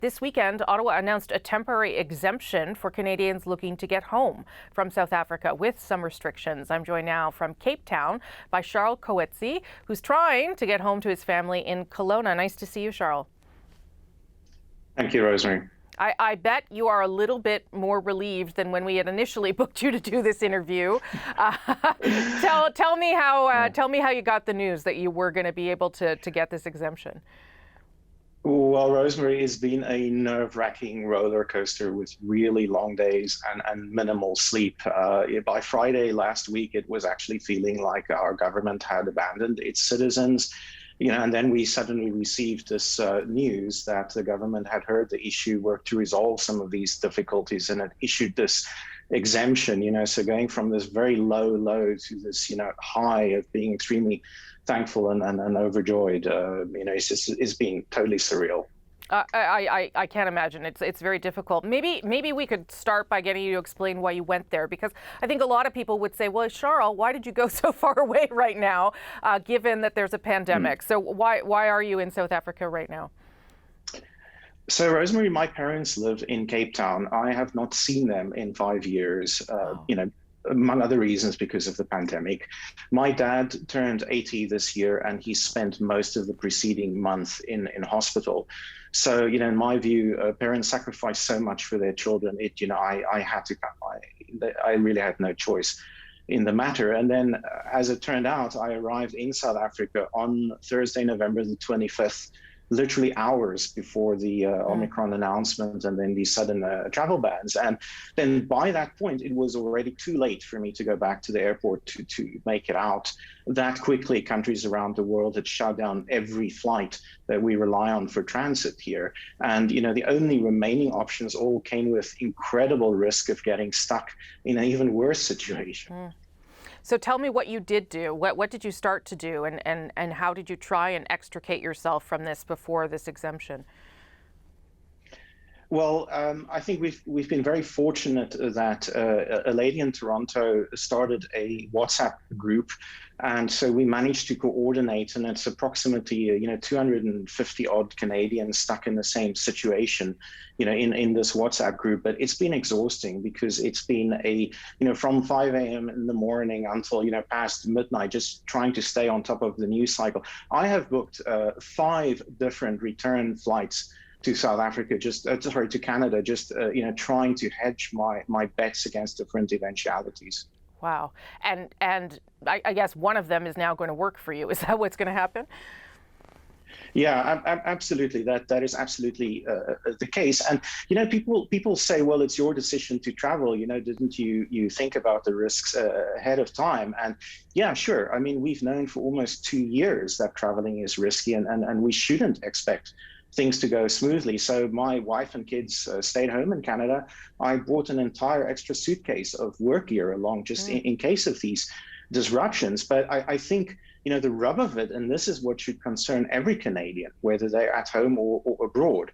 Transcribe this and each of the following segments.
This weekend, Ottawa announced a temporary exemption for Canadians looking to get home from South Africa with some restrictions. I'm joined now from Cape Town by Charl Coetzee, who's trying to get home to his family in Kelowna. Nice to see you, Charl. Thank you, Rosemary. I bet you are a little bit more relieved than when we had initially booked you to do this interview. Tell me how you got the news that you were going to be able to get this exemption. Well, Rosemary, it's been a nerve-wracking roller coaster with really long days and minimal sleep. By Friday last week, it was actually feeling like our government had abandoned its citizens. And then we suddenly received this news that the government had heard the issue, worked to resolve some of these difficulties, and it issued this exemption. So going from this very low to this, high of being extremely thankful and overjoyed. It's been totally surreal. I can't imagine. It's very difficult. Maybe we could start by getting you to explain why you went there, because I think a lot of people would say, well, Charl, why did you go so far away right now, given that there's a pandemic? So why are you in South Africa right now? So, Rosemary, my parents live in Cape Town. I have not seen them in 5 years. Among other reasons, because of the pandemic. My dad turned 80 this year, and he spent most of the preceding month in hospital. So, in my view, parents sacrifice so much for their children. I had to come. I really had no choice in the matter. And then, as it turned out, I arrived in South Africa on Thursday, November the 25th, literally hours before the Omicron announcement and then the sudden travel bans. And then by that point, it was already too late for me to go back to the airport to make it out. That quickly, countries around the world had shut down every flight that we rely on for transit here. And, the only remaining options all came with incredible risk of getting stuck in an even worse situation. So tell me what you did do. What did you start to do, and how did you try and extricate yourself from this before this exemption? Well, I think we've been very fortunate that a lady in Toronto started a WhatsApp group, and so we managed to coordinate, and it's approximately 250 odd Canadians stuck in the same situation, in this WhatsApp group. But it's been exhausting because it's been from 5 a.m. in the morning until past midnight, just trying to stay on top of the news cycle. I have booked 5 different return flights to South Africa, to Canada, trying to hedge my bets against different eventualities. Wow. And I guess one of them is now going to work for you. Is that what's going to happen? Yeah, absolutely. That is absolutely the case. And, people say, well, it's your decision to travel. Didn't you think about the risks ahead of time? And yeah, sure. I mean, we've known for almost 2 years that traveling is risky, and we shouldn't expect things to go smoothly. So my wife and kids stayed home in Canada. I brought an entire extra suitcase of work gear along just in case of these disruptions. But I think, the rub of it, and this is what should concern every Canadian, whether they're at home or abroad.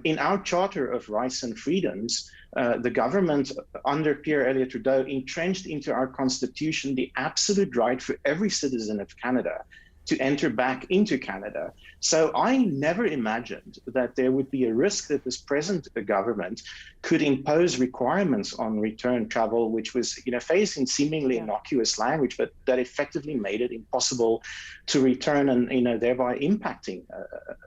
In our Charter of Rights and Freedoms, the government under Pierre Elliott Trudeau entrenched into our Constitution the absolute right for every citizen of Canada to enter back into Canada. So I never imagined that there would be a risk that this present government could impose requirements on return travel, which was, phrased in seemingly innocuous language, but that effectively made it impossible to return and, thereby impacting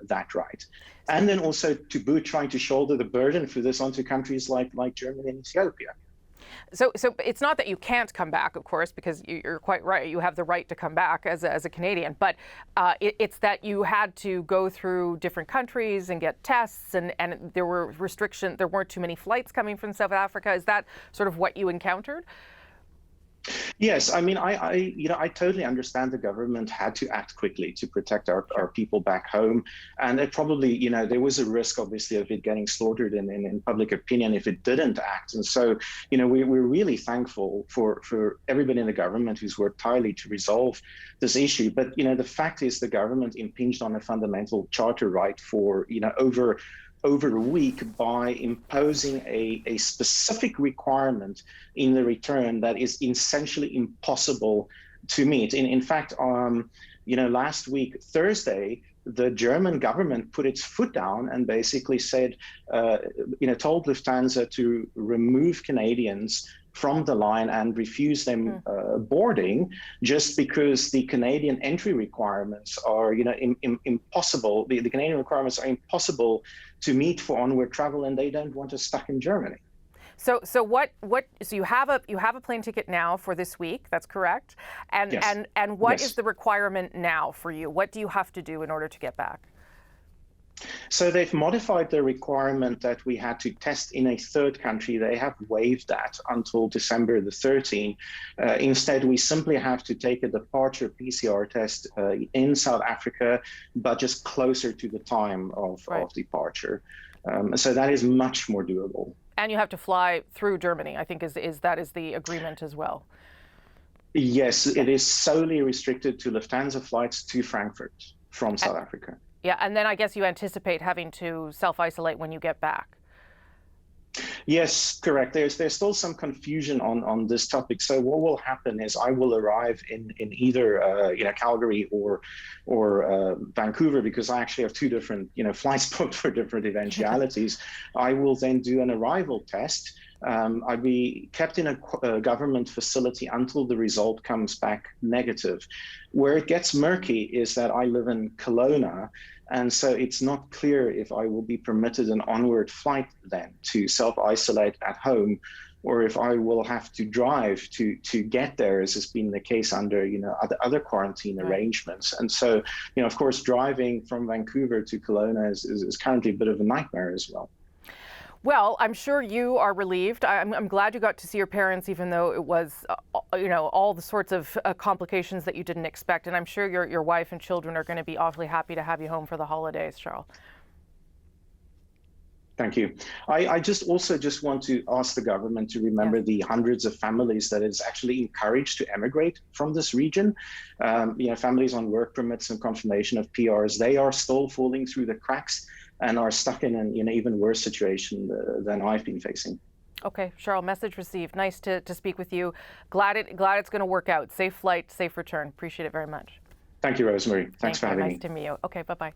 that right. And then also to boot, trying to shoulder the burden for this onto countries like Germany and Ethiopia. So it's not that you can't come back, of course, because you're quite right. You have the right to come back as a Canadian, but it's that you had to go through different countries and get tests, and there were restrictions. There weren't too many flights coming from South Africa. Is that sort of what you encountered? Yes, I mean, I totally understand the government had to act quickly to protect our people back home, and it probably, there was a risk, obviously, of it getting slaughtered in public opinion if it didn't act. And so, we're really thankful for everybody in the government who's worked tirelessly to resolve this issue. But the fact is, the government impinged on a fundamental charter right for over a week by imposing a specific requirement in the return that is essentially impossible to meet. In fact, last week, Thursday, the German government put its foot down and basically said, told Lufthansa to remove Canadians from the line and refuse them boarding, just because the Canadian entry requirements are, impossible. The Canadian requirements are impossible to meet for onward travel, and they don't want us stuck in Germany. So you have a plane ticket now for this week, that's correct? And yes. and what yes. is the requirement now for you? What do you have to do in order to get back? So they've modified the requirement that we had to test in a third country. They have waived that until December the 13th. Instead, we simply have to take a departure PCR test in South Africa, but just closer to the time of departure. So that is much more doable. And you have to fly through Germany, I think is the agreement as well. Yes, it is solely restricted to Lufthansa flights to Frankfurt from South Africa. Yeah, and then I guess you anticipate having to self-isolate when you get back. Yes, correct. There's still some confusion on this topic. So what will happen is I will arrive in either Calgary or Vancouver, because I actually have two different flights booked for different eventualities. I will then do an arrival test. I'd be kept in a government facility until the result comes back negative. Where it gets murky is that I live in Kelowna, and so it's not clear if I will be permitted an onward flight then to self-isolate at home, or if I will have to drive to get there, as has been the case under other quarantine arrangements. And so, of course, driving from Vancouver to Kelowna is currently a bit of a nightmare as well. Well, I'm sure you are relieved. I'm glad you got to see your parents, even though it was, all the sorts of complications that you didn't expect. And I'm sure your wife and children are going to be awfully happy to have you home for the holidays, Charl. Thank you. I just want to ask the government to remember the hundreds of families that is actually encouraged to emigrate from this region. Families on work permits and confirmation of PRs, they are still falling through the cracks and are stuck in an even worse situation than I've been facing. Okay, Charl, message received. Nice to speak with you. Glad it's going to work out. Safe flight, safe return. Appreciate it very much. Thank you, Rosemary. Thanks for having me. Nice to meet you. Okay, bye-bye.